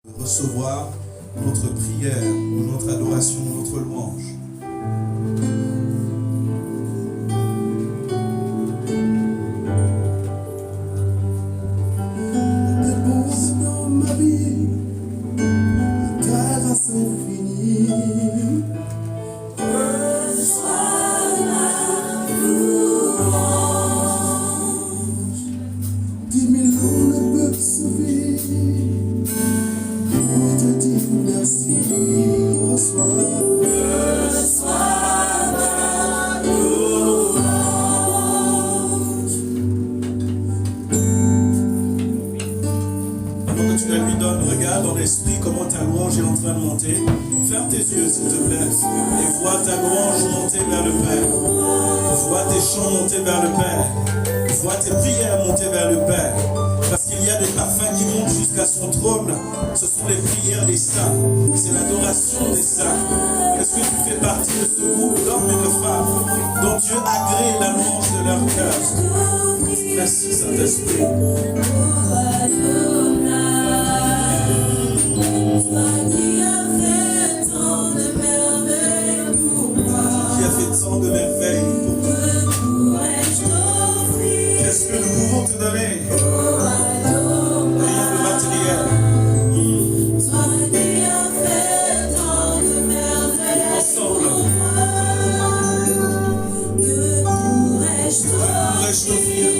recevoir notre prière, ou notre adoration, notre louange. Dans ma vie, ta grâce infinie. Reçois ma louange. 10 000 noms ne peuvent suffire pour te dire merci. Reçois ma louange. Avant que tu la lui donnes, regarde dans l'esprit comment ta louange est en train de monter. Ferme tes yeux s'il te plaît et vois ta louange monter vers le Père. Vois tes chants monter vers le Père. Vois tes prières monter vers le Père. Parce qu'il y a des parfums qui montent jusqu'à son trône. Ce sont les prières des saints. C'est l'adoration des saints. Est-ce que tu fais partie de ce groupe d'hommes et de femmes dont Dieu agrée la louange de leur cœur? Merci Saint-Esprit. Qui a fait tant de merveilles pour nous. Qu'est-ce que nous pouvons te donner? Rien de matériel. Ensemble. Que pourrais-je t'offrir?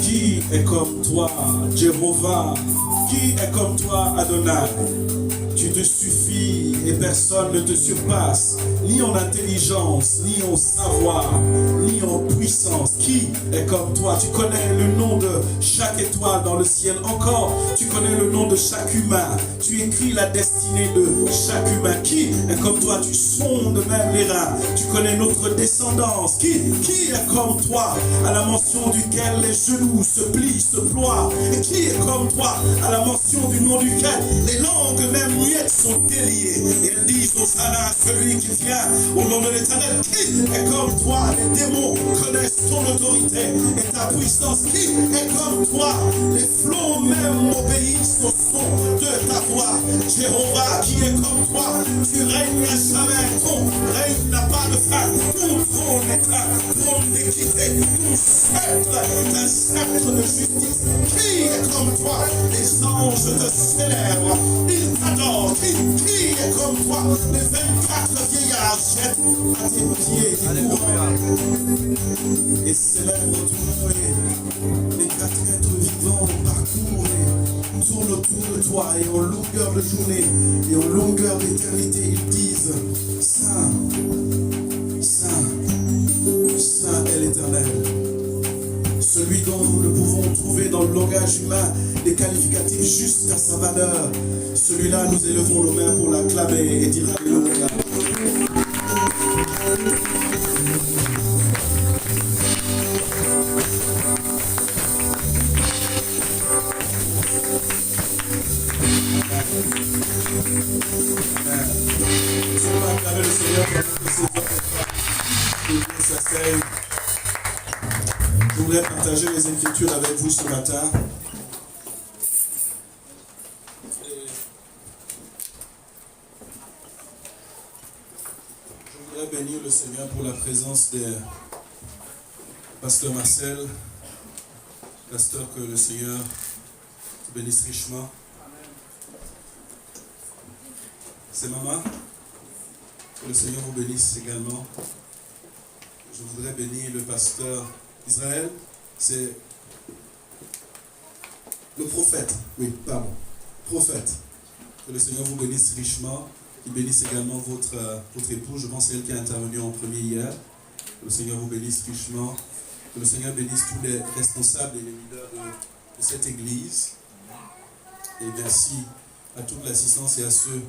Qui est comme toi, Jéhovah? Qui est comme toi, Adonai? Tu te suffis et personne ne te surpasse, ni en intelligence, ni en savoir, ni en puissance. Qui est comme toi? Tu connais le nom de chaque étoile dans le ciel. Encore, tu connais le nom de chaque humain. Tu écris la destinée de chaque humain. Qui est comme toi? Tu sondes même les reins. Tu connais notre descendance. Qui est comme toi, à la mention duquel les genoux se plient, se ploient? Et qui est comme toi, à la mention du nom duquel les langues même muettes sont déliées? Et elles disent Hosanna à celui qui vient au nom de l'Éternel. Qui est comme toi? Les démons connaissent ton autorité et ta puissance. Qui est comme toi? Les flots même obéissent au son de ta voix. Jéhovah, qui est comme toi? Tu règnes à jamais. Ton règne n'a pas de fin. Ton trône est un trône d'équité. Ton sceptre est un sceptre de justice. Qui est comme toi? Les anges te célèbrent. Ils t'adorent. Qui est comme toi? Les 24 vieillards jettent à tes pieds des couronnes. et célèbre ton nom et les quatre êtres vivants parcourent et tournent autour de toi et en longueur de journée et en longueur d'éternité ils disent Saint, Saint, Saint est l'Éternel. Celui dont nous ne pouvons trouver dans le langage humain des qualificatifs justes à sa valeur. Celui-là, nous élevons nos mains pour l'acclamer et dire Alléluia. Si on va acclamer le Seigneur pendant que ces hommes s'asseyent. Je voudrais partager les Écritures avec vous ce matin. Je voudrais bénir le Seigneur pour la présence de Pasteur Marcel, pasteur que le Seigneur te bénisse richement. C'est maman, que le Seigneur vous bénisse également. Je voudrais bénir le pasteur Israël, c'est le prophète, oui, pardon, prophète. Que le Seigneur vous bénisse richement, qu'il bénisse également votre épouse, je pense que c'est elle qui est intervenue en premier hier. Que le Seigneur vous bénisse richement, que le Seigneur bénisse tous les responsables et les leaders de cette église. Et merci à toute l'assistance et à ceux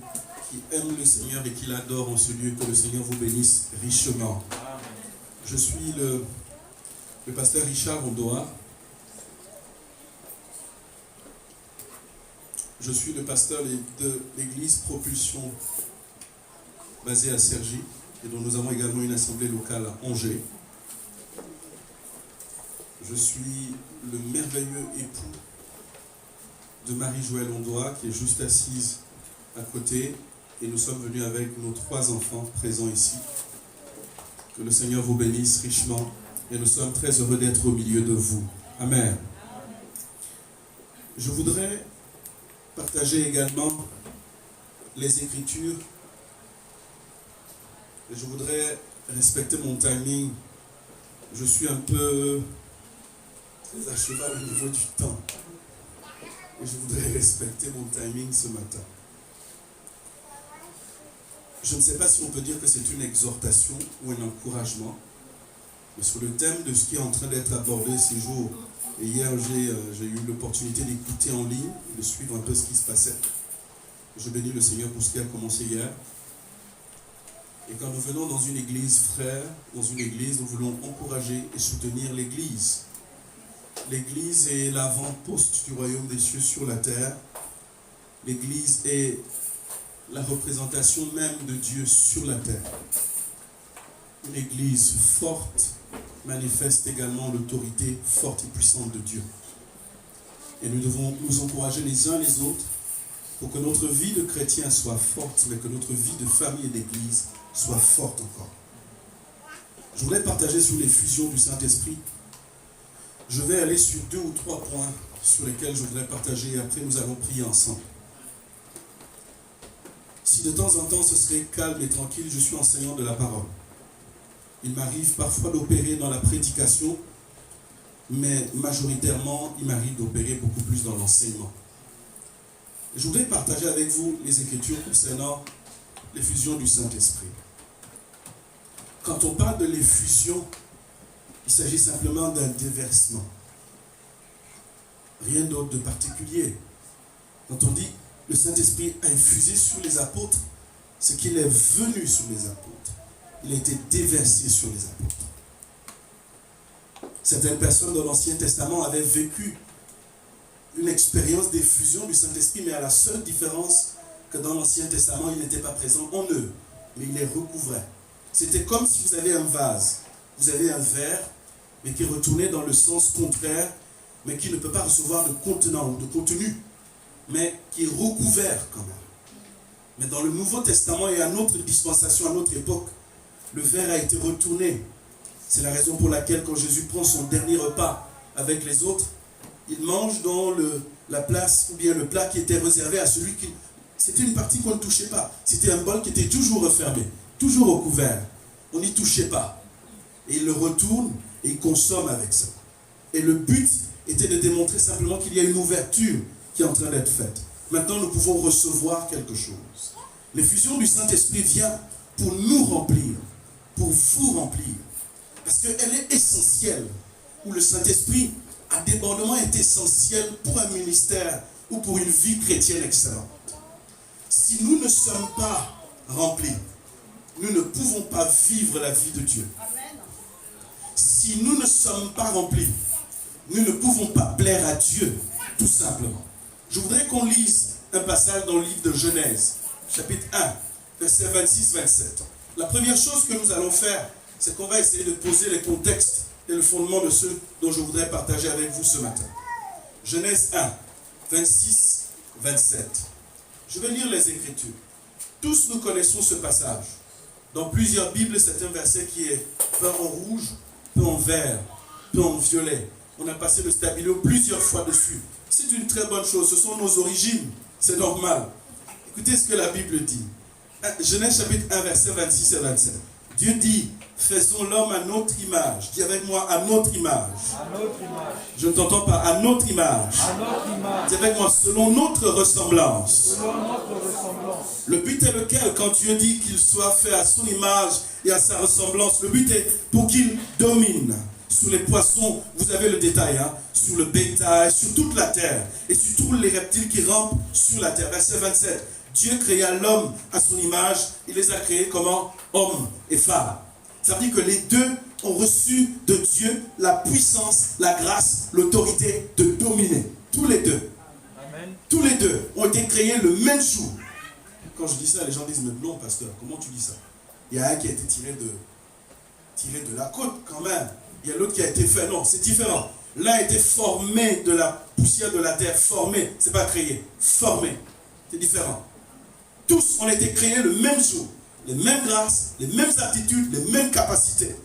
qui aiment le Seigneur et qui l'adorent en ce lieu, que le Seigneur vous bénisse richement. Je suis le pasteur Richard Ondoa. Je suis le pasteur de l'église Propulsion basée à Cergy et dont nous avons également une assemblée locale à Angers. Je suis le merveilleux époux de Marie-Joëlle Ondoa qui est juste assise à côté et nous sommes venus avec nos 3 enfants présents ici. Que le Seigneur vous bénisse richement. Et nous sommes très heureux d'être au milieu de vous. Amen. Je voudrais partager également les Écritures. Et je voudrais respecter mon timing. Je suis un peu très à cheval au niveau du temps. Et je voudrais respecter mon timing ce matin. Je ne sais pas si on peut dire que c'est une exhortation ou un encouragement. Mais sur le thème de ce qui est en train d'être abordé ces jours, et hier j'ai eu l'opportunité d'écouter en ligne, de suivre un peu ce qui se passait. Je bénis le Seigneur pour ce qui a commencé hier. Et quand nous venons dans une église frère, dans une église, nous voulons encourager et soutenir l'église. L'église est l'avant-poste du royaume des cieux sur la terre. L'église est la représentation même de Dieu sur la terre. Une église forte manifeste également l'autorité forte et puissante de Dieu. Et nous devons nous encourager les uns les autres pour que notre vie de chrétien soit forte, mais que notre vie de famille et d'église soit forte encore. Je voudrais partager sur les fusions du Saint-Esprit. Je vais aller sur 2 ou 3 points sur lesquels je voudrais partager et après nous allons prier ensemble. Si de temps en temps ce serait calme et tranquille, je suis enseignant de la parole. Il m'arrive parfois d'opérer dans la prédication, mais majoritairement, il m'arrive d'opérer beaucoup plus dans l'enseignement. Je voudrais partager avec vous les Écritures concernant l'effusion du Saint-Esprit. Quand on parle de l'effusion, il s'agit simplement d'un déversement. Rien d'autre de particulier. Quand on dit le Saint-Esprit a infusé sur les apôtres, c'est qu'il est venu sur les apôtres. Il a été déversé sur les apôtres. Certaines personnes dans l'Ancien Testament avaient vécu une expérience d'effusion du Saint-Esprit, mais à la seule différence que dans l'Ancien Testament, il n'était pas présent en eux, mais il les recouvrait. C'était comme si vous avez un vase, vous avez un verre, mais qui est retourné dans le sens contraire, mais qui ne peut pas recevoir de contenant ou de contenu, mais qui est recouvert quand même. Mais dans le Nouveau Testament et à notre dispensation, à notre époque, le verre a été retourné. C'est la raison pour laquelle quand Jésus prend son dernier repas avec les autres, il mange dans la place ou bien le plat qui était réservé à celui qui... C'était une partie qu'on ne touchait pas. C'était un bol qui était toujours refermé, toujours recouvert. On n'y touchait pas. Et il le retourne et ils consomment avec ça. Et le but était de démontrer simplement qu'il y a une ouverture qui est en train d'être faite. Maintenant, nous pouvons recevoir quelque chose. L'effusion du Saint-Esprit vient pour nous remplir, pour vous remplir. Parce qu'elle est essentielle, où le Saint-Esprit a débordement est essentiel pour un ministère ou pour une vie chrétienne excellente. Si nous ne sommes pas remplis, nous ne pouvons pas vivre la vie de Dieu. Si nous ne sommes pas remplis, nous ne pouvons pas plaire à Dieu, tout simplement. Je voudrais qu'on lise un passage dans le livre de Genèse, chapitre 1, versets 26-27. La première chose que nous allons faire, c'est qu'on va essayer de poser les contextes et le fondement de ceux dont je voudrais partager avec vous ce matin. Genèse 1, 26-27. Je vais lire les Écritures. Tous nous connaissons ce passage. Dans plusieurs Bibles, c'est un verset qui est peint en rouge, peint en vert, peint en violet. On a passé le stabilo plusieurs fois dessus. C'est une très bonne chose. Ce sont nos origines. C'est normal. Écoutez ce que la Bible dit. Genèse chapitre 1, versets 26 et 27. Dieu dit, faisons l'homme à notre image. Dis avec moi, à notre image. À notre image. Je ne t'entends pas, à notre image. À notre image. Dis avec moi, selon notre ressemblance. Selon notre ressemblance. Le but est lequel quand Dieu dit qu'il soit fait à son image et à sa ressemblance? Le but est pour qu'il domine sur les poissons, vous avez le détail, hein, sur le bétail, sur toute la terre et sur tous les reptiles qui rampent sur la terre. Verset 27. Dieu créa l'homme à son image, il les a créés comment? Hommes et femmes. Ça veut dire que les deux ont reçu de Dieu la puissance, la grâce, l'autorité de dominer. Tous les deux. Amen. Tous les deux ont été créés le même jour. Quand je dis ça, les gens disent, mais non, pasteur, comment tu dis ça? Il y a un qui a été tiré de la côte quand même. Il y a l'autre qui a été fait. Non, c'est différent. L'un a été formé de la poussière de la terre. Formé, c'est pas créé. Formé. C'est différent. Tous ont été créés le même jour. Les mêmes grâces, les mêmes aptitudes, les mêmes capacités.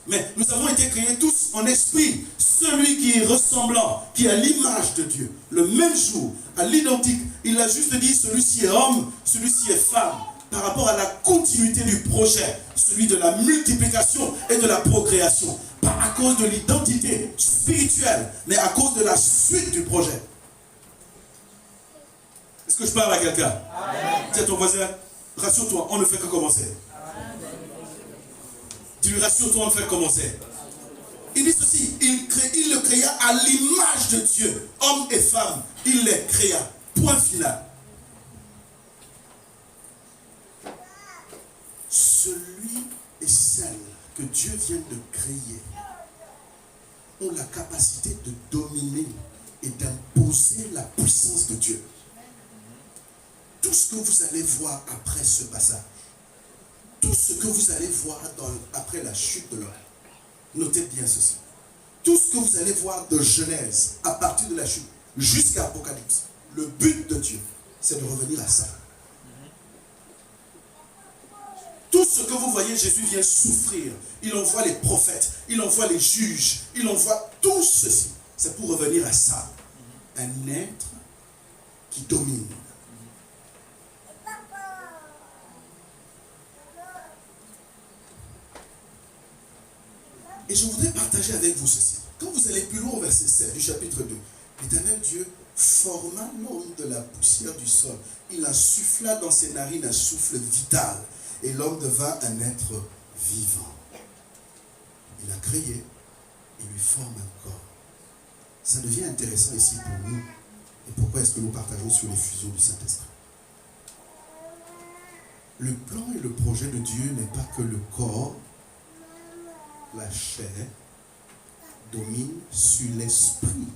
Mais nous avons été créés tous en esprit. Celui qui est ressemblant, qui a l'image de Dieu, le même jour, à l'identique. Il a juste dit, celui-ci est homme, celui-ci est femme. Par rapport à la continuité du projet, celui de la multiplication et de la procréation. Pas à cause de l'identité spirituelle, mais à cause de la suite du projet. Est-ce que je parle à quelqu'un? Dis à ton voisin, rassure-toi, on ne fait que commencer. Dis-lui, rassure-toi, on ne fait que commencer. Il dit ceci, il le créa à l'image de Dieu, hommes et femmes, il les créa. Point final. Celui et celle que Dieu vient de créer ont la capacité de dominer et d'imposer la puissance de Dieu. Tout ce que vous allez voir après ce passage, tout ce que vous allez voir après la chute de l'homme, notez bien ceci. Tout ce que vous allez voir de Genèse, à partir de la chute, jusqu'à Apocalypse, le but de Dieu, c'est de revenir à ça. Tout ce que vous voyez, Jésus vient souffrir. Il envoie les prophètes, il envoie les juges, il envoie tout ceci. C'est pour revenir à ça. Un être qui domine. Et je voudrais partager avec vous ceci. Quand vous allez plus loin au verset 7 du chapitre 2, l'Éternel Dieu forma l'homme de la poussière du sol. Il insuffla dans ses narines un souffle vital. Et l'homme devint un être vivant. Il a créé, il lui forme un corps. Ça devient intéressant ici pour nous. Et pourquoi est-ce que nous partageons sur l'effusion du Saint-Esprit? Le plan et le projet de Dieu n'est pas que le corps, la chair, domine sur l'esprit.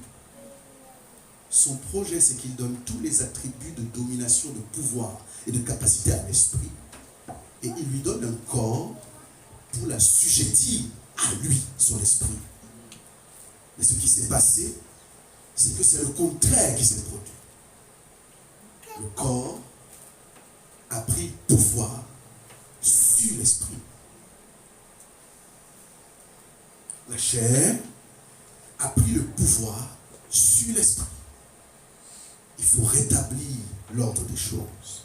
Son projet, c'est qu'il donne tous les attributs de domination, de pouvoir et de capacité à l'esprit. Et il lui donne un corps pour la sujettir à lui, son esprit. Mais ce qui s'est passé, c'est que c'est le contraire qui s'est produit. Le corps a pris pouvoir sur l'esprit. La chair a pris le pouvoir sur l'esprit. Il faut rétablir l'ordre des choses.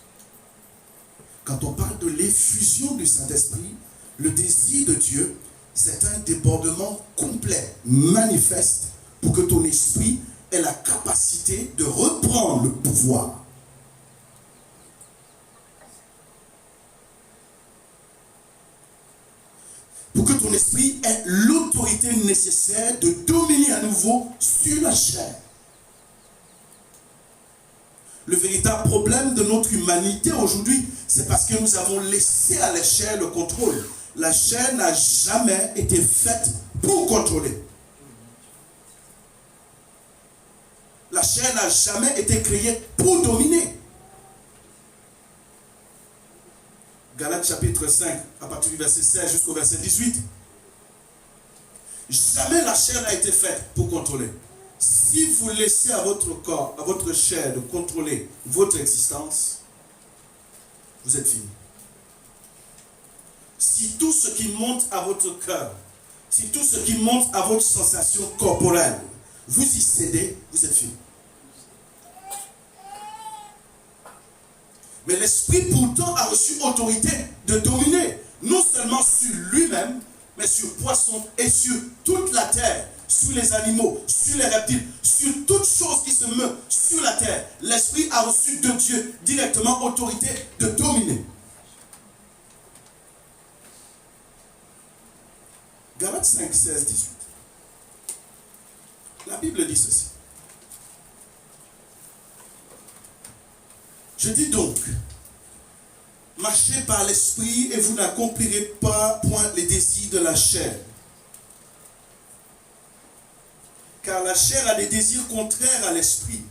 Quand on parle de l'effusion du Saint-Esprit, le désir de Dieu, c'est un débordement complet, manifeste, pour que ton esprit ait la capacité de reprendre le pouvoir. Pour que ton esprit ait l'autorité nécessaire de dominer à nouveau sur la chair. Le véritable problème de notre humanité aujourd'hui, c'est parce que nous avons laissé à la chair le contrôle. La chair n'a jamais été faite pour contrôler. La chair n'a jamais été créée pour dominer. Galates chapitre 5, à partir du verset 16 jusqu'au verset 18. Jamais la chair n'a été faite pour contrôler. Si vous laissez à votre corps, à votre chair de contrôler votre existence, vous êtes fini. Si tout ce qui monte à votre cœur, si tout ce qui monte à votre sensation corporelle, vous y cédez, vous êtes fini. Mais l'esprit pourtant a reçu autorité de dominer, non seulement sur lui-même, mais sur poissons et sur toute la terre, sur les animaux, sur les reptiles, sur toute chose qui se meut sur la terre. L'esprit a reçu de Dieu directement autorité de dominer. Galates 5, 16, 18. La Bible dit ceci. Je dis donc, marchez par l'esprit et vous n'accomplirez pas point les désirs de la chair. Car la chair a des désirs contraires à l'esprit.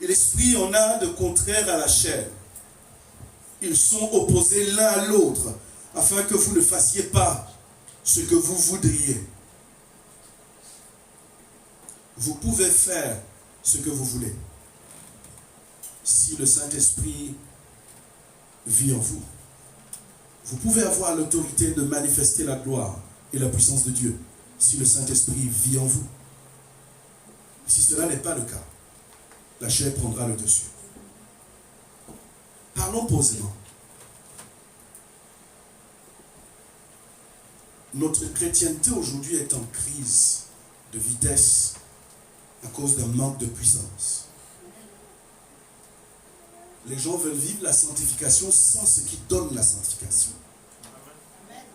Et l'esprit en a de contraires à la chair. Ils sont opposés l'un à l'autre, afin que vous ne fassiez pas ce que vous voudriez. Vous pouvez faire ce que vous voulez, si le Saint-Esprit vit en vous. Vous pouvez avoir l'autorité de manifester la gloire et la puissance de Dieu, si le Saint-Esprit vit en vous. Si cela n'est pas le cas, la chair prendra le dessus. Parlons posément. Notre chrétienté aujourd'hui est en crise de vitesse à cause d'un manque de puissance. Les gens veulent vivre la sanctification sans ce qui donne la sanctification.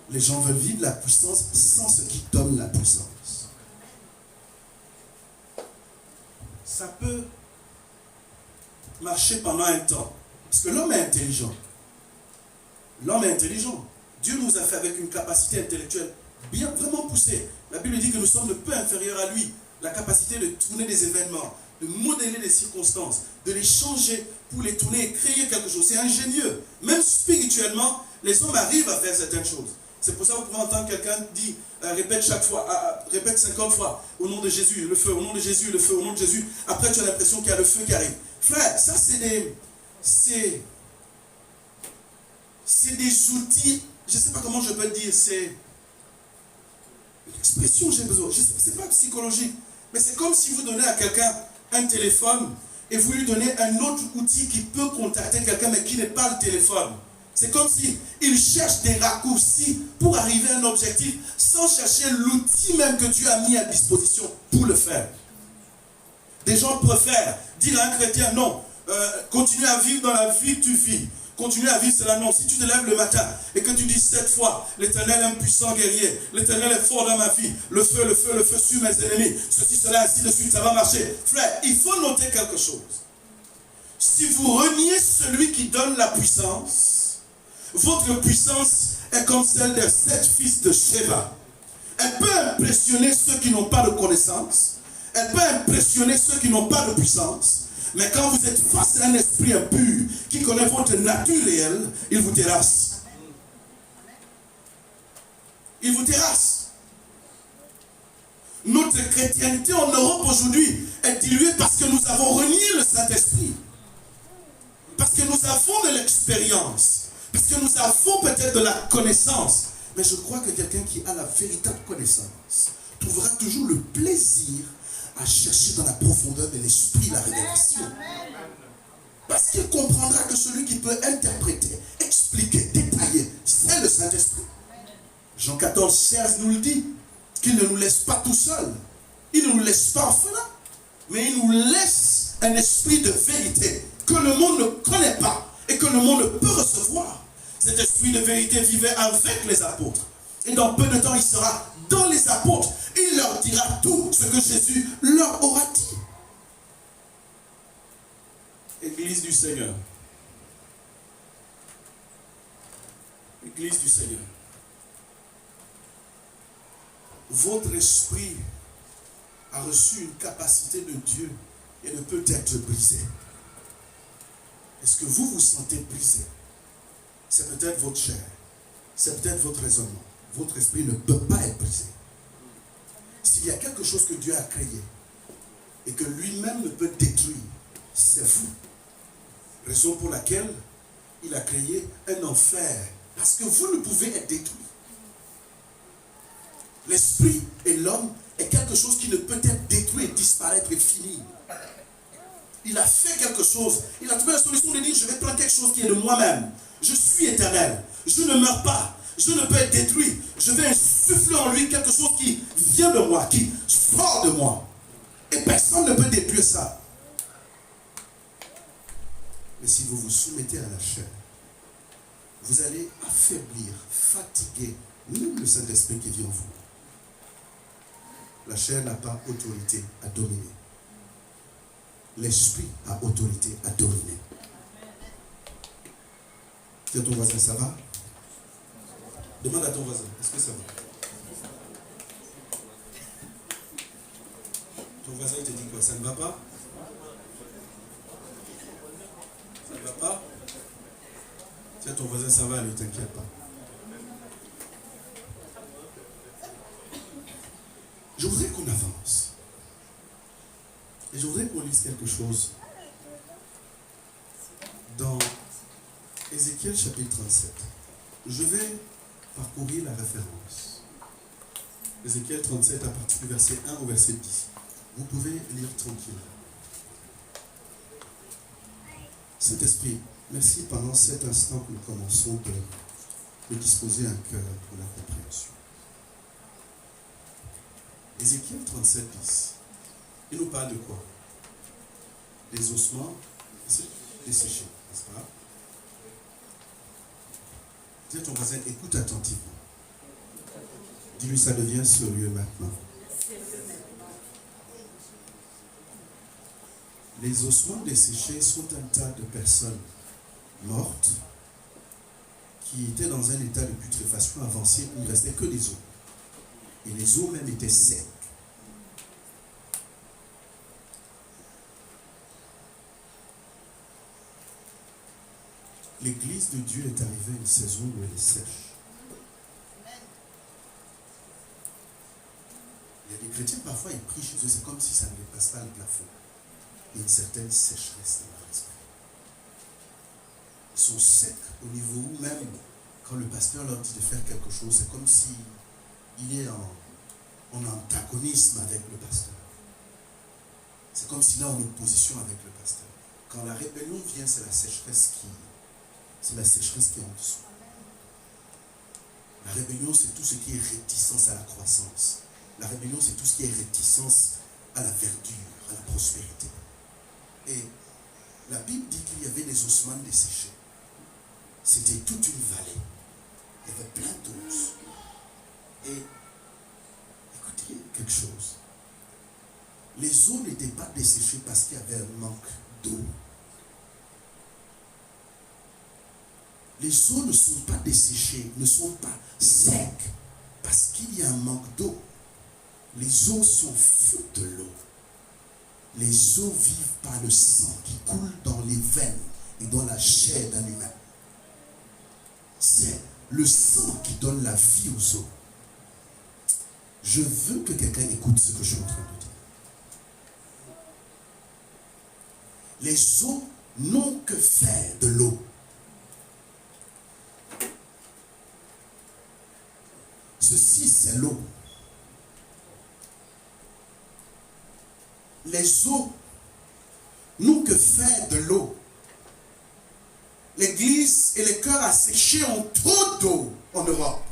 Les gens veulent vivre la puissance sans ce qui donne la puissance. Ça peut marcher pendant un temps. Parce que l'homme est intelligent. L'homme est intelligent. Dieu nous a fait avec une capacité intellectuelle bien, vraiment poussée. La Bible dit que nous sommes de peu inférieurs à lui. La capacité de tourner des événements, de modeler des circonstances, de les changer pour les tourner et créer quelque chose. C'est ingénieux. Même spirituellement, les hommes arrivent à faire certaines choses. C'est pour ça que vous pouvez entendre quelqu'un dire, répète chaque fois, répète 50 fois, au nom de Jésus, le feu, au nom de Jésus, le feu, au nom de Jésus. Après, tu as l'impression qu'il y a le feu qui arrive. Frère, ça c'est des outils, je ne sais pas comment je peux le dire, c'est une expression, j'ai besoin, je sais, c'est pas psychologique, mais c'est comme si vous donnez à quelqu'un un téléphone et vous lui donnez un autre outil qui peut contacter quelqu'un mais qui n'est pas le téléphone. C'est comme si il cherche des raccourcis pour arriver à un objectif sans chercher l'outil même que Dieu a mis à disposition pour le faire. Des gens préfèrent dire à un chrétien, non, continue à vivre dans la vie que tu vis. Continue à vivre cela, non. Si tu te lèves le matin et que tu dis 7 fois, l'Éternel est un puissant guerrier, l'Éternel est fort dans ma vie, le feu sur mes ennemis, ceci, cela, ainsi de suite, ça va marcher. Frère, il faut noter quelque chose. Si vous reniez celui qui donne la puissance, votre puissance est comme celle des 7 fils de Sheba. Elle peut impressionner ceux qui n'ont pas de connaissance, elle peut impressionner ceux qui n'ont pas de puissance. Mais quand vous êtes face à un esprit impur qui connaît votre nature réelle, il vous terrasse. Il vous terrasse. Notre chrétienté en Europe aujourd'hui est diluée parce que nous avons renié le Saint-Esprit. Parce que nous avons de l'expérience. Parce que nous avons peut-être de la connaissance. Mais je crois que quelqu'un qui a la véritable connaissance trouvera toujours le plaisir à chercher dans la profondeur de l'esprit la révélation. Parce qu'il comprendra que celui qui peut interpréter, expliquer, détailler, c'est le Saint-Esprit. Jean 14, 16 nous le dit, qu'il ne nous laisse pas tout seuls. Il ne nous laisse pas orphelins, mais il nous laisse un esprit de vérité que le monde ne connaît pas et que le monde ne peut recevoir. Cet esprit de vérité vivait avec les apôtres. Et dans peu de temps, il sera dans les apôtres. Il leur dira tout ce que Jésus leur aura dit. Église du Seigneur. Église du Seigneur. Votre esprit a reçu une capacité de Dieu et ne peut être brisé. Est-ce que vous vous sentez brisé? C'est peut-être votre chair, c'est peut-être votre raisonnement. Votre esprit ne peut pas être brisé. S'il y a quelque chose que Dieu a créé et que lui-même ne peut détruire, c'est vous. Raison pour laquelle il a créé un enfer. Parce que vous ne pouvez être détruit. L'esprit et l'homme est quelque chose qui ne peut être détruit et disparaître et finir. Il a fait quelque chose. Il a trouvé la solution de dire, je vais prendre quelque chose qui est de moi-même. Je suis éternel. Je ne meurs pas. Je ne peux être détruit. Je vais insuffler en lui quelque chose qui vient de moi, qui sort de moi. Et personne ne peut détruire ça. Mais si vous vous soumettez à la chair, vous allez affaiblir, fatiguer, même le Saint-Esprit qui vit en vous. La chair n'a pas autorité à dominer. L'esprit a autorité à dominer. Dis à ton voisin, ça va? Demande à ton voisin, est-ce que ça va? Ton voisin il te dit quoi? Ça ne va pas? Ça ne va pas? Dis à ton voisin, ça va, ne t'inquiète pas. Je voudrais qu'on avance. Et je voudrais qu'on lise quelque chose dans Ézéchiel chapitre 37. Je vais parcourir la référence. Ézéchiel 37 à partir du verset 1 au verset 10. Vous pouvez lire tranquille. Saint-Esprit, merci pendant cet instant que nous commençons de disposer un cœur pour la compréhension. Ézéchiel 37, 10. Il nous parle de quoi? Des ossements desséchés, n'est-ce pas? Dis à ton voisin, écoute attentivement. Dis-lui, ça devient sérieux maintenant. Les ossements desséchés sont un tas de personnes mortes qui étaient dans un état de putréfaction avancée où il ne restait que des os. Et les os même étaient secs. L'église de Dieu est arrivée à une saison où elle est sèche. Il y a des chrétiens, parfois, ils prient chez eux, c'est comme si ça ne dépasse pas le plafond. Il y a une certaine sécheresse dans leur esprit. Ils sont secs au niveau où même, quand le pasteur leur dit de faire quelque chose, c'est comme si il est en antagonisme avec le pasteur. C'est comme s'il est en opposition avec le pasteur. Quand la rébellion vient, c'est la sécheresse qui est en dessous. La rébellion, c'est tout ce qui est réticence à la croissance. La rébellion, c'est tout ce qui est réticence à la verdure, à la prospérité. Et la Bible dit qu'il y avait des ossements desséchés. C'était toute une vallée. Il y avait plein d'os. Et écoutez quelque chose. Les eaux n'étaient pas desséchées parce qu'il y avait un manque d'eau. Les eaux ne sont pas desséchées, ne sont pas secs parce qu'il y a un manque d'eau. Les eaux sont fautes de l'eau. Les eaux vivent par le sang qui coule dans les veines et dans la chair d'un humain. C'est le sang qui donne la vie aux eaux. Je veux que quelqu'un écoute ce que je suis en train de dire. Les eaux n'ont que faire de l'eau. Ceci, c'est l'eau. Les eaux n'ont que faire de l'eau. L'église et les cœurs asséchés ont trop d'eau en Europe.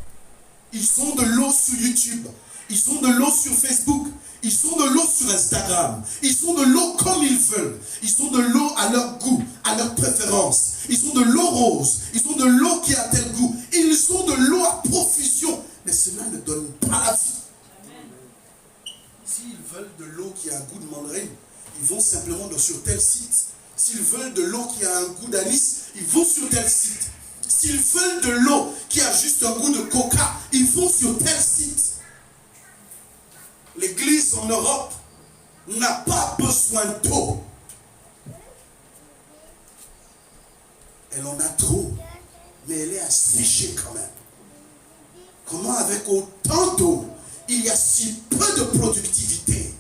Ils ont de l'eau sur YouTube. Ils ont de l'eau sur Facebook. Ils ont de l'eau sur Instagram. Ils ont de l'eau comme ils veulent. Ils ont de l'eau à leur goût, à leur préférence. Ils ont de l'eau rose. Ils ont de l'eau qui a tel goût. Ils ont de l'eau à profusion. Mais cela ne donne pas la vie. S'ils veulent de l'eau qui a un goût de mandarine, ils vont simplement sur tel site. S'ils veulent de l'eau qui a un goût d'anis, ils vont sur tel site. S'ils veulent de l'eau qui a juste un goût de coca, ils vont sur tel site. L'église en Europe n'a pas besoin d'eau. Elle en a trop, mais elle est asséchée quand même. Comment avec autant d'eau, il y a si peu de productivité?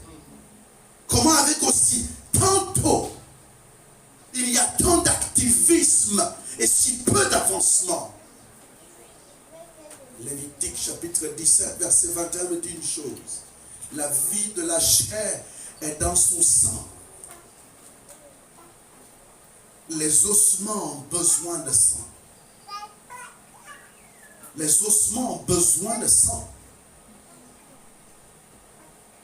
Comment avec aussi tant d'eau, il y a tant d'activisme et si peu d'avancement? Lévitique chapitre 17, verset 21 me dit une chose. La vie de la chair est dans son sang. Les ossements ont besoin de sang. Les ossements ont besoin de sang.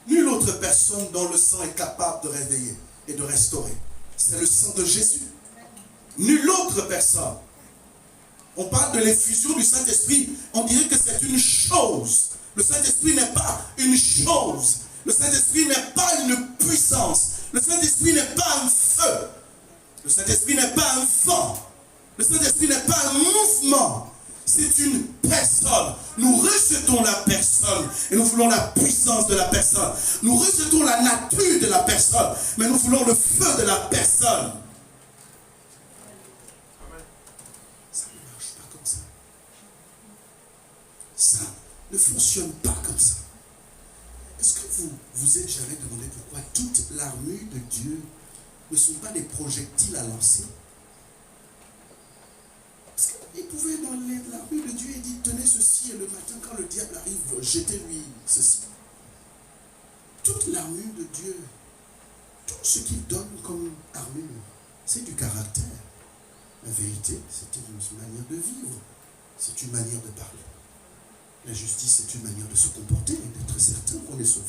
Nulle autre personne dont le sang est capable de réveiller et de restaurer. C'est le sang de Jésus. Nulle autre personne. On parle de l'effusion du Saint-Esprit. On dirait que c'est une chose. Le Saint-Esprit n'est pas une chose. Le Saint-Esprit n'est pas une puissance. Le Saint-Esprit n'est pas un feu. Le Saint-Esprit n'est pas un vent. Le Saint-Esprit n'est pas un mouvement. C'est une personne. Nous rejetons la personne et nous voulons la puissance de la personne. Nous rejetons la nature de la personne, mais nous voulons le feu de la personne. Ça ne marche pas comme ça. Ça ne fonctionne pas comme ça. Est-ce que vous vous êtes jamais demandé pourquoi toute l'armure de Dieu ne sont pas des projectiles à lancer? Parce qu'il pouvait dans l'armure de Dieu, il dit tenez ceci et le matin quand le diable arrive, jetez-lui ceci. Toute l'armure de Dieu, tout ce qu'il donne comme armure, c'est du caractère. La vérité, c'est une manière de vivre, c'est une manière de parler. La justice, c'est une manière de se comporter, d'être certain qu'on est sauvé.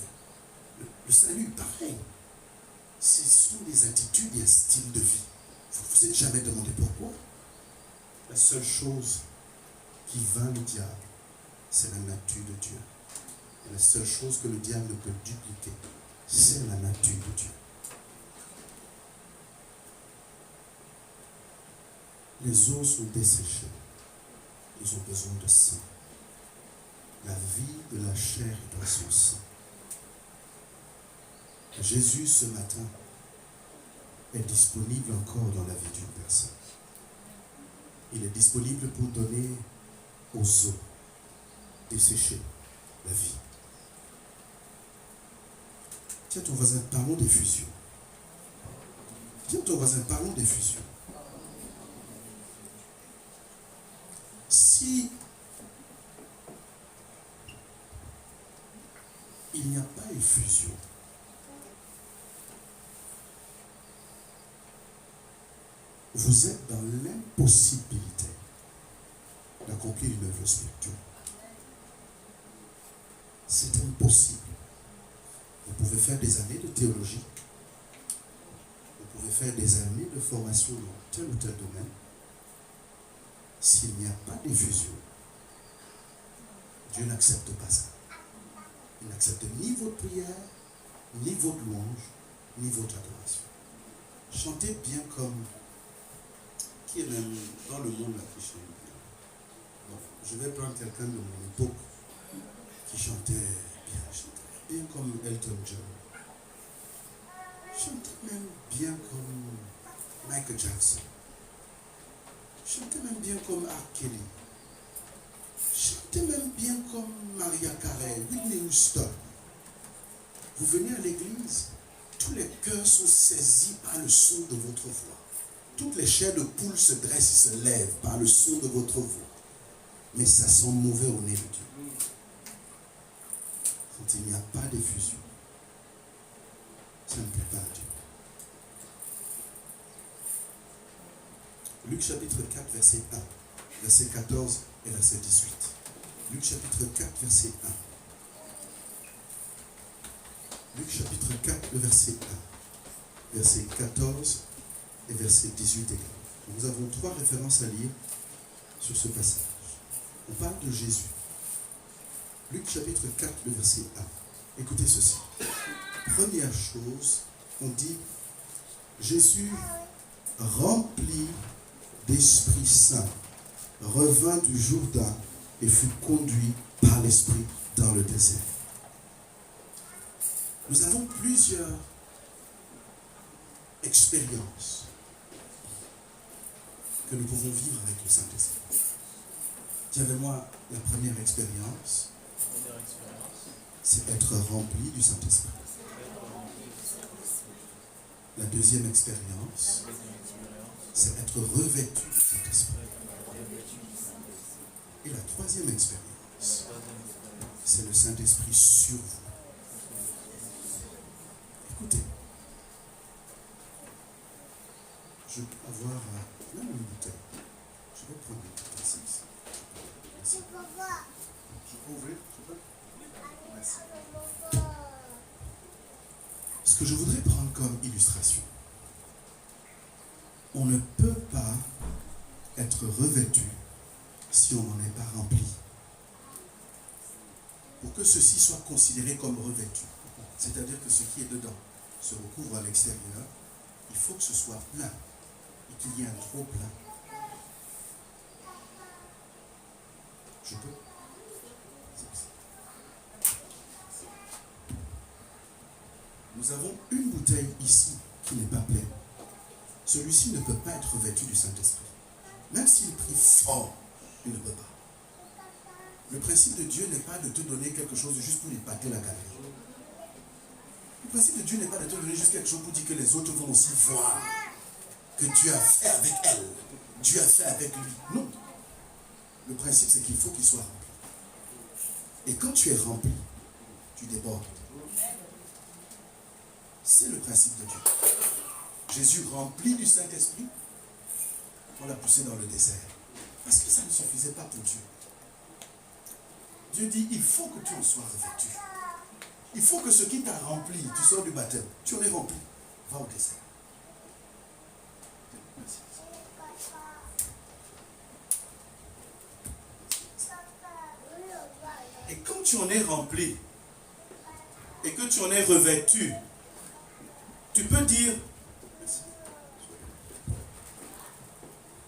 Le salut, pareil. Ce sont des attitudes et un style de vie. Vous ne vous êtes jamais demandé pourquoi? La seule chose qui vainc le diable, c'est la nature de Dieu. Et la seule chose que le diable ne peut dupliquer, c'est la nature de Dieu. Les os sont desséchés. Ils ont besoin de sang. La vie de la chair est dans son sang. Jésus, ce matin, est disponible encore dans la vie d'une personne. Il est disponible pour donner aux os desséchés la vie. Tiens ton voisin, parlons d'effusion. Tiens ton voisin, parlons d'effusion. Si il n'y a pas effusion, vous êtes dans l'impossibilité d'accomplir une œuvre spirituelle. C'est impossible. Vous pouvez faire des années de théologie. Vous pouvez faire des années de formation dans tel ou tel domaine. S'il n'y a pas d'effusion, Dieu n'accepte pas ça. Il n'accepte ni votre prière, ni votre louange, ni votre adoration. Chantez bien comme qui est même dans le monde là qui chante bien. Bon, je vais prendre quelqu'un de mon époque qui chantait bien comme Elton John. Chantez même bien comme Michael Jackson. Chantez même bien comme R. Kelly. Chantez même bien comme Maria Carey, Whitney Houston. Vous venez à l'église, tous les cœurs sont saisis par le son de votre voix. Toutes les chairs de poule se dressent et se lèvent par le son de votre voix. Mais ça sent mauvais au nez de Dieu. Quand il n'y a pas d'effusion, ça ne plaît pas à Dieu. Luc chapitre 4, verset 1, verset 14 et verset 18. Luc chapitre 4, verset 1. Luc chapitre 4, le verset 1. Verset 14 et verset 18 également. Nous avons 3 références à lire sur ce passage. On parle de Jésus. Luc chapitre 4, le verset 1. Écoutez ceci. Première chose, on dit Jésus, rempli d'Esprit Saint, revint du Jourdain et fut conduit par l'Esprit dans le désert. Nous avons plusieurs expériences que nous pouvons vivre avec le Saint-Esprit. Dis avec moi, la première expérience, c'est être rempli du Saint-Esprit. La deuxième expérience, c'est être revêtu du Saint-Esprit. Et la troisième expérience, c'est le Saint-Esprit sur vous. Écoutez, je vais avoir là une bouteille. Je vais prendre une bouteille ici. Merci. Je peux ouvrir, je peux? Merci. Ce que je voudrais prendre comme illustration, on ne peut pas être revêtu si on n'en est pas rempli. Pour que ceci soit considéré comme revêtu, c'est-à-dire que ce qui est dedans se recouvre à l'extérieur, il faut que ce soit plein et qu'il y ait un trop plein. Je peux? Nous avons une bouteille ici qui n'est pas pleine. Celui-ci ne peut pas être revêtu du Saint-Esprit. Même s'il prie fort, il ne peut pas. Le principe de Dieu n'est pas de te donner quelque chose juste pour épater la galerie. Le principe de Dieu n'est pas de te donner juste quelque chose pour dire que les autres vont aussi voir que Dieu a fait avec elle, Dieu a fait avec lui. Non. Le principe, c'est qu'il faut qu'il soit rempli. Et quand tu es rempli, tu débordes. C'est le principe de Dieu. Jésus rempli du Saint-Esprit, on l'a poussé dans le désert. Parce que ça ne suffisait pas pour Dieu. Dieu dit, il faut que tu en sois revêtu. Il faut que ce qui t'a rempli, tu sors du baptême, tu en es rempli. Va au désert. Merci. Et quand tu en es rempli, et que tu en es revêtu, tu peux dire,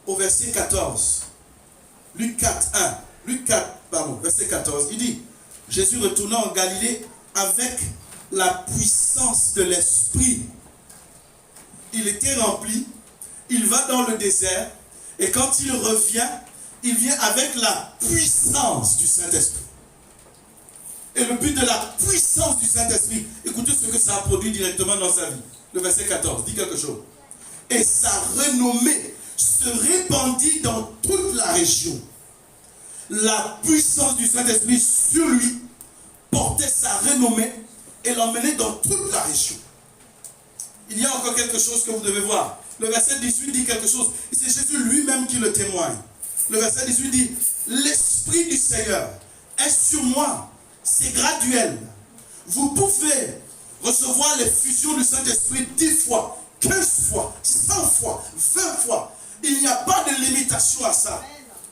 au verset 14, Luc 4, 1, Luc 4, pardon, verset 14, il dit, Jésus retournant en Galilée avec la puissance de l'Esprit. Il était rempli, il va dans le désert, et quand il revient, il vient avec la puissance du Saint-Esprit. Et le but de la puissance du Saint-Esprit, écoutez ce que ça a produit directement dans sa vie. Le verset 14 dit quelque chose. Et sa renommée se répandit dans toute la région. La puissance du Saint-Esprit sur lui portait sa renommée et l'emmenait dans toute la région. Il y a encore quelque chose que vous devez voir. Le verset 18 dit quelque chose. Et c'est Jésus lui-même qui le témoigne. Le verset 18 dit, l'Esprit du Seigneur est sur moi. C'est graduel. Vous pouvez recevoir l'effusion du Saint-Esprit 10 fois, 15 fois, 100 fois, 20 fois. Il n'y a pas de limitation à ça.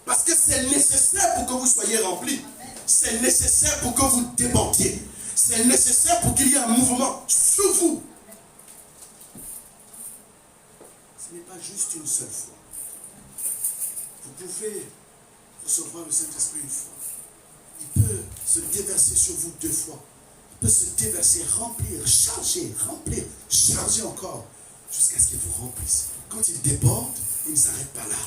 Parce que c'est nécessaire pour que vous soyez remplis. C'est nécessaire pour que vous débordiez. C'est nécessaire pour qu'il y ait un mouvement sur vous. Ce n'est pas juste une seule fois. Vous pouvez recevoir le Saint-Esprit une fois. Il peut se déverser sur vous 2 fois. Il peut se déverser, remplir, charger encore, jusqu'à ce qu'il vous remplisse. Quand il déborde, il ne s'arrête pas là.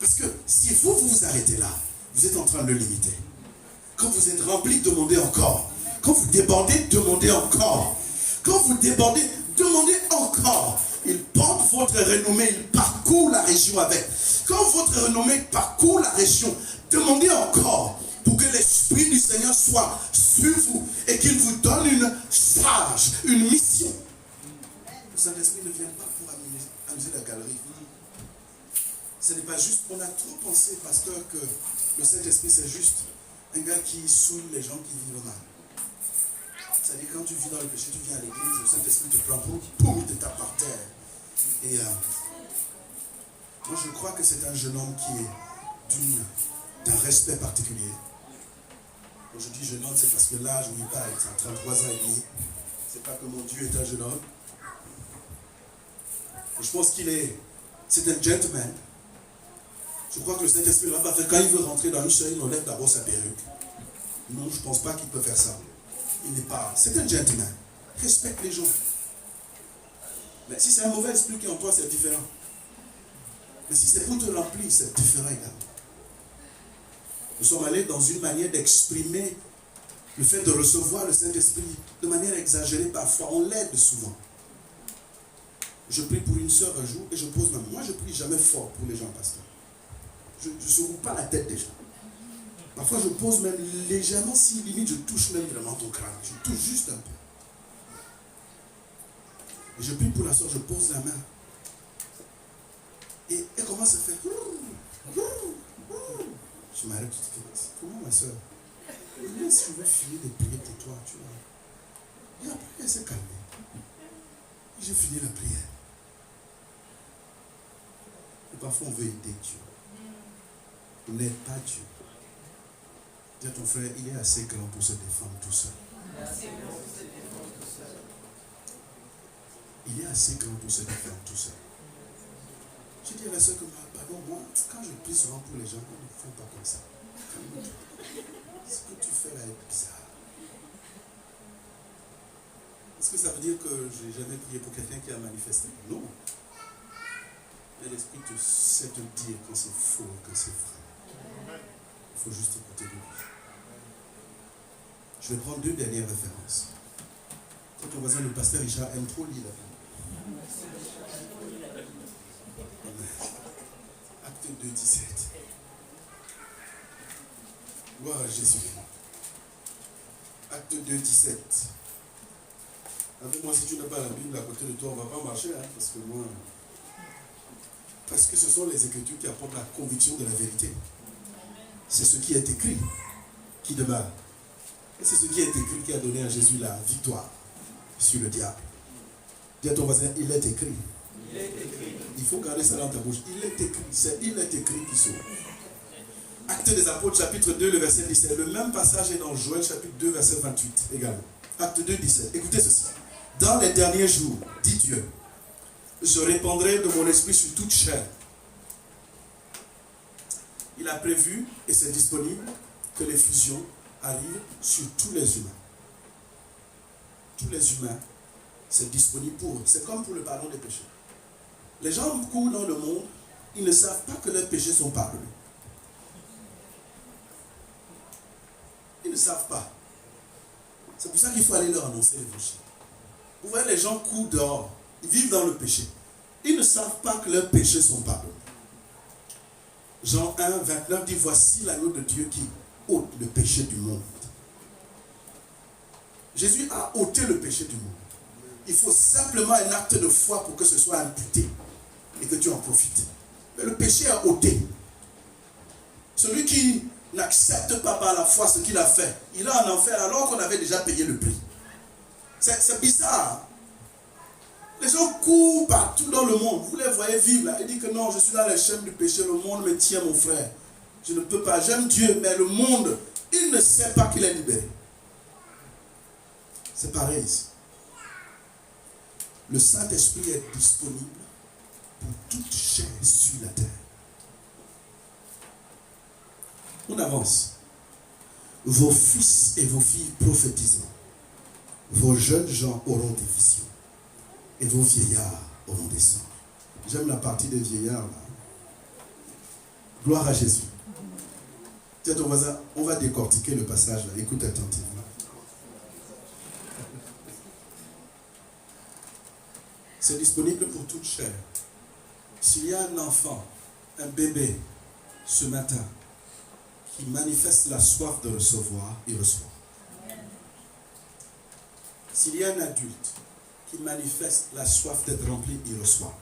Parce que si vous vous arrêtez là, vous êtes en train de le limiter. Quand vous êtes rempli, demandez encore. Quand vous débordez, demandez encore. Quand vous débordez, demandez encore. Il porte votre renommée, il parcourt la région avec. Quand votre renommée parcourt la région, demandez encore pour que l'Esprit du Seigneur soit sur vous et qu'il vous donne une charge, une mission. Le Saint-Esprit ne vient pas pour amuser la galerie. Ce n'est pas juste, on a trop pensé, pasteur, que le Saint-Esprit c'est juste Un gars qui saoule les gens qui vivent mal. C'est-à-dire quand tu vis dans le péché, tu viens à l'église, le Saint-Esprit te prend pour poum, il te tape par terre. Et moi je crois que c'est un jeune homme qui est d'un respect particulier. Quand je dis jeune homme, c'est parce que l'âge où il parle, c'est à 33 ans et demi. C'est pas que mon Dieu est un jeune homme. Je pense c'est un gentleman. Je crois que le Saint-Esprit l'a pas fait. Quand il veut rentrer dans une soeur, il enlève d'abord sa perruque. Non, je ne pense pas qu'il peut faire ça. Il n'est pas. C'est un gentleman. Respecte les gens. Mais si c'est un mauvais esprit qui est en toi, c'est différent. Mais si c'est pour te remplir, c'est différent également. Nous sommes allés dans une manière d'exprimer le fait de recevoir le Saint-Esprit de manière exagérée parfois. On l'aide souvent. Je prie pour une sœur un jour et je pose ma main. Moi, je prie jamais fort pour les gens, pasteur. Je ne secoue pas la tête des gens. Parfois, je pose même légèrement, si limite, je touche même vraiment ton crâne. Je touche juste un peu. Et je prie pour la soeur, je pose la main. Et elle commence à faire. Je m'arrête, je dis, comment ma soeur? Si je veux finir de prier pour toi, tu vois. Et après, elle s'est calmée. Et j'ai fini la prière. Et parfois, on veut aider Dieu. On n'aide pas Dieu. Dis à ton frère, il est assez grand pour se défendre tout seul. Il est assez grand pour se défendre tout seul. Je dis à la soeur que, pardon, moi, quand je prie souvent pour les gens, on ne fait pas comme ça. Ce que tu fais là est bizarre. Est-ce que ça veut dire que je n'ai jamais prié pour quelqu'un qui a manifesté? Non. Mais l'Esprit sait te dire que c'est faux, que c'est vrai. Il faut juste écouter de lui. Je vais prendre 2 dernières références. Quand on voisin, le pasteur Richard aime trop lire la Bible. Acte 2, 17. Gloire à Jésus. Acte 2, 17. Avec moi, si tu n'as pas la Bible à côté de toi, on ne va pas marcher, hein, parce que ce sont les Écritures qui apportent la conviction de la vérité. C'est ce qui est écrit qui demeure. Et c'est ce qui est écrit qui a donné à Jésus la victoire sur le diable. Dis à ton voisin, il est écrit. Il est écrit. Il faut garder ça dans ta bouche. Il est écrit. C'est il est écrit qui sauve. Acte des Apôtres, chapitre 2, le verset 17. Le même passage est dans Joël, chapitre 2, verset 28 également. Acte 2, 17. Écoutez ceci. Dans les derniers jours, dit Dieu, je répandrai de mon esprit sur toute chair. Il a prévu, et c'est disponible, que les fusions arrivent sur tous les humains. Tous les humains, c'est disponible pour eux. C'est comme pour le pardon des péchés. Les gens courent dans le monde, ils ne savent pas que leurs péchés sont pardonnés. Ils ne savent pas. C'est pour ça qu'il faut aller leur annoncer l'évangile. Vous voyez, les gens courent dehors, ils vivent dans le péché. Ils ne savent pas que leurs péchés sont pardonnés. Jean 1, 29 dit, voici l'agneau de Dieu qui ôte le péché du monde. Jésus a ôté le péché du monde. Il faut simplement un acte de foi pour que ce soit imputé et que tu en profites. Mais le péché est ôté. Celui qui n'accepte pas par la foi ce qu'il a fait, il est en enfer alors qu'on avait déjà payé le prix. C'est bizarre. Les gens courent partout dans le monde. Vous les voyez vivre là. Ils disent que non, je suis dans les chaînes du péché. Le monde me tient, mon frère. Je ne peux pas. J'aime Dieu, mais le monde, il ne sait pas qu'il est libéré. C'est pareil ici. Le Saint-Esprit est disponible pour toute chair sur la terre. On avance. Vos fils et vos filles prophétiseront. Vos jeunes gens auront des visions. Et vos vieillards auront des songes. J'aime la partie des vieillards là. Gloire à Jésus. Tiens ton voisin, on va décortiquer le passage là. Écoute attentivement. C'est disponible pour toute chair. S'il y a un enfant, un bébé, ce matin, qui manifeste la soif de recevoir, il reçoit. S'il y a un adulte qui manifeste la soif d'être rempli, il reçoit.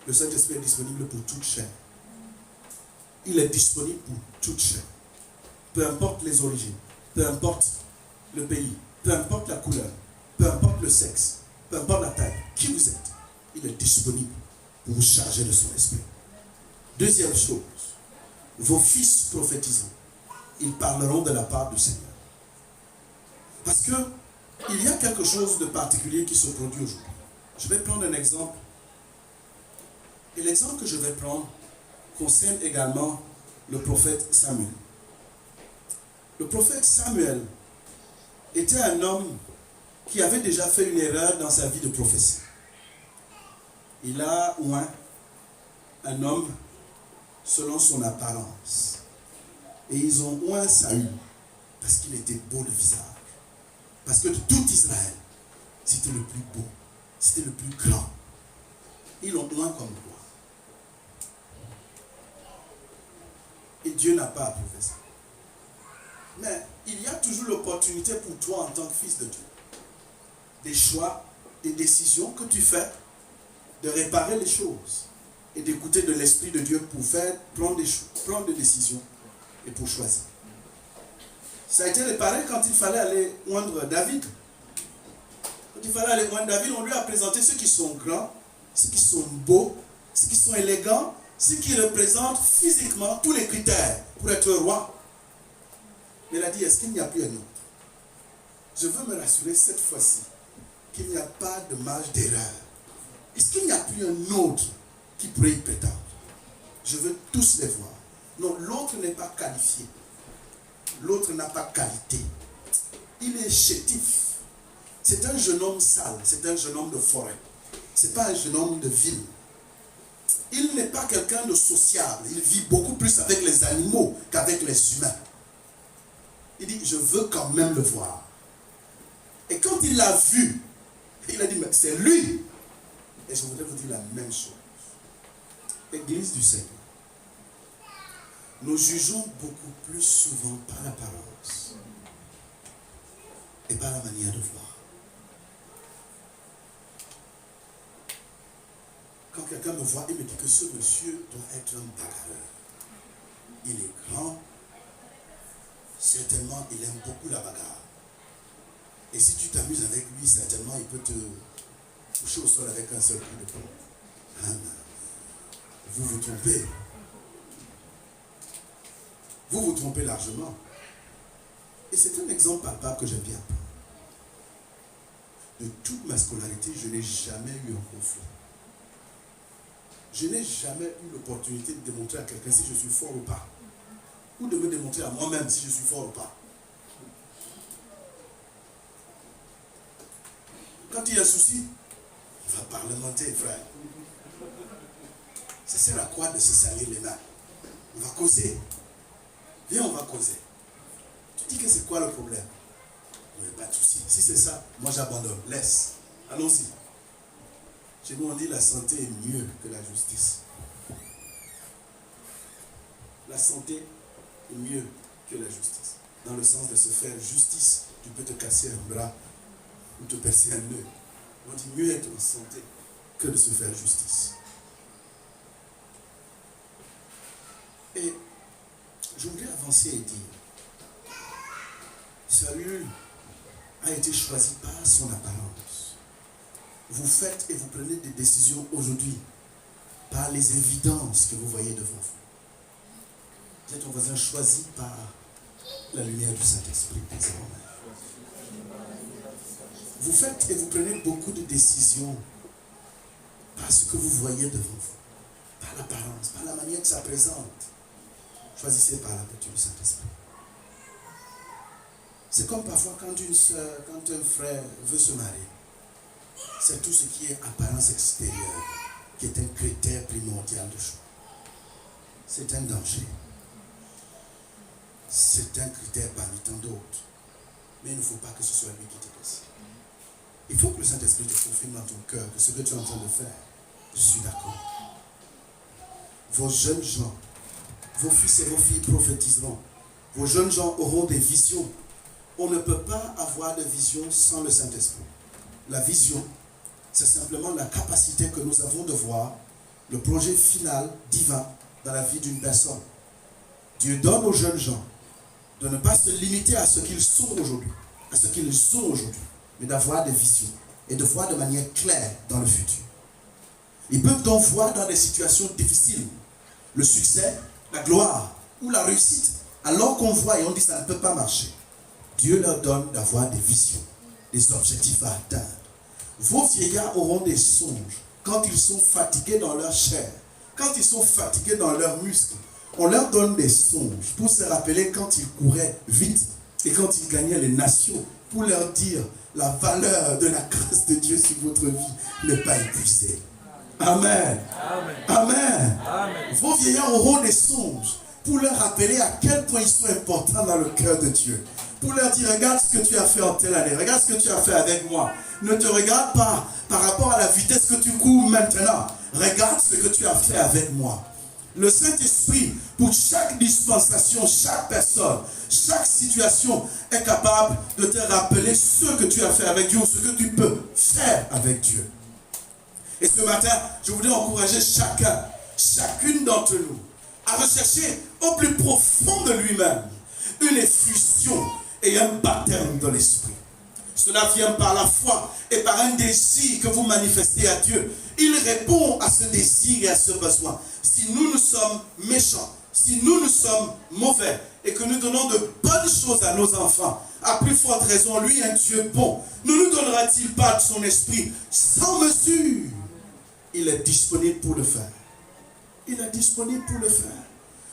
Le Saint-Esprit est disponible pour toute chair. Il est disponible pour toute chair. peu importe les origines, peu importe le pays, peu importe la couleur, peu importe le sexe, peu importe la taille, qui vous êtes, il est disponible pour vous charger de son esprit. Deuxième chose, vos fils prophétisants, ils parleront de la part du Seigneur. Parce que il y a quelque chose de particulier qui se produit aujourd'hui. Je vais prendre un exemple. Et l'exemple que je vais prendre concerne également le prophète Samuel. Le prophète Samuel était un homme qui avait déjà fait une erreur dans sa vie de prophétie. Il a oint un homme selon son apparence. Et ils ont oint Saül parce qu'il était beau de visage. Parce que de tout Israël, c'était le plus beau, c'était le plus grand. Ils l'ont oint comme roi. Et Dieu n'a pas approuvé ça. Mais il y a toujours l'opportunité pour toi en tant que fils de Dieu. Des choix, des décisions que tu fais, de réparer les choses et d'écouter de l'Esprit de Dieu pour prendre des décisions et pour choisir. Ça a été réparé quand il fallait aller oindre David. Quand il fallait aller oindre David, on lui a présenté ceux qui sont grands, ceux qui sont beaux, ceux qui sont élégants, ceux qui représentent physiquement tous les critères pour être roi. Mais il a dit, est-ce qu'il n'y a plus un autre? Je veux me rassurer cette fois-ci qu'il n'y a pas de marge d'erreur. Est-ce qu'il n'y a plus un autre qui pourrait y prétendre? Je veux tous les voir. Non, l'autre n'est pas qualifié. L'autre n'a pas qualité. Il est chétif. C'est un jeune homme sale. C'est un jeune homme de forêt. Ce n'est pas un jeune homme de ville. Il n'est pas quelqu'un de sociable. Il vit beaucoup plus avec les animaux qu'avec les humains. Il dit, je veux quand même le voir. Et quand il l'a vu, il a dit, mais c'est lui. Et je voudrais vous dire la même chose. Église du Seigneur. Nous jugeons beaucoup plus souvent par l'apparence et par la manière de voir. Quand quelqu'un me voit, il me dit que ce monsieur doit être un bagarreur. Il est grand, certainement il aime beaucoup la bagarre. Et si tu t'amuses avec lui, certainement il peut te toucher au sol avec un seul coup de poing. Ah, vous vous trompez. Vous vous trompez largement. Et c'est un exemple palpable que j'aime bien prendre. De toute ma scolarité, je n'ai jamais eu un conflit. Je n'ai jamais eu l'opportunité de démontrer à quelqu'un si je suis fort ou pas. Ou de me démontrer à moi-même si je suis fort ou pas. Quand il y a un souci, on va parlementer, frère. Ça sert à quoi de se salir les mains? On va causer. Viens, on va causer. Tu dis que c'est quoi le problème? Il n'y a pas de souci. Si c'est ça, moi j'abandonne. Laisse. Allons-y. Chez nous, on dit la santé est mieux que la justice. La santé est mieux que la justice. Dans le sens de se faire justice, tu peux te casser un bras ou te percer un nœud. On dit mieux être en santé que de se faire justice. Et je voudrais avancer et dire, Saül a été choisi par son apparence. Vous faites et vous prenez des décisions aujourd'hui par les évidences que vous voyez devant vous. Vous êtes, ton voisin, choisi par la lumière du Saint-Esprit désormais. Vous faites et vous prenez beaucoup de décisions par ce que vous voyez devant vous, par l'apparence, par la manière que ça présente. Choisissez par la vertu du Saint-Esprit. C'est comme parfois quand une soeur, quand un frère veut se marier. C'est tout ce qui est apparence extérieure qui est un critère primordial de choix. C'est un danger. C'est un critère parmi tant d'autres. Mais il ne faut pas que ce soit lui qui te décide. Il faut que le Saint-Esprit te confirme dans ton cœur que ce que tu es en train de faire, je suis d'accord. Vos jeunes gens, vos fils et vos filles prophétiseront. Vos jeunes gens auront des visions. On ne peut pas avoir de vision sans le Saint-Esprit. La vision, c'est simplement la capacité que nous avons de voir le projet final divin dans la vie d'une personne. Dieu donne aux jeunes gens de ne pas se limiter à ce qu'ils sont aujourd'hui, à ce qu'ils ont aujourd'hui, mais d'avoir des visions et de voir de manière claire dans le futur. Ils peuvent donc voir dans des situations difficiles le succès, la gloire ou la réussite, alors qu'on voit et on dit ça ne peut pas marcher. Dieu leur donne d'avoir des visions, des objectifs à atteindre. Vos vieillards auront des songes quand ils sont fatigués dans leur chair, quand ils sont fatigués dans leurs muscles. On leur donne des songes pour se rappeler quand ils couraient vite et quand ils gagnaient les nations, pour leur dire la valeur de la grâce de Dieu sur votre vie n'est pas épuisée. Amen. Amen. Amen. Amen. Vos vieillards auront des songes pour leur rappeler à quel point ils sont importants dans le cœur de Dieu. Pour leur dire, regarde ce que tu as fait en telle année, regarde ce que tu as fait avec moi. Ne te regarde pas par rapport à la vitesse que tu cours maintenant. Regarde ce que tu as fait avec moi. Le Saint-Esprit, pour chaque dispensation, chaque personne, chaque situation, est capable de te rappeler ce que tu as fait avec Dieu, ce que tu peux faire avec Dieu. Et ce matin, je voudrais encourager chacun, chacune d'entre nous, à rechercher au plus profond de lui-même une effusion et un baptême de l'Esprit. Cela vient par la foi et par un désir que vous manifestez à Dieu. Il répond à ce désir et à ce besoin. Si nous sommes méchants, si nous sommes mauvais et que nous donnons de bonnes choses à nos enfants, à plus forte raison, lui, un Dieu bon, ne nous donnera-t-il pas de son esprit sans mesure? Il est disponible pour le faire. Il est disponible pour le faire.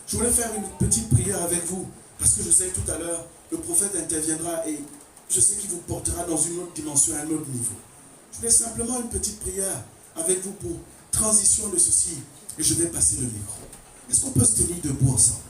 Je voulais faire une petite prière avec vous, parce que je sais que tout à l'heure, le prophète interviendra et je sais qu'il vous portera dans une autre dimension, à un autre niveau. Je voulais simplement une petite prière avec vous pour transition de ceci, et je vais passer le micro. Est-ce qu'on peut se tenir debout ensemble?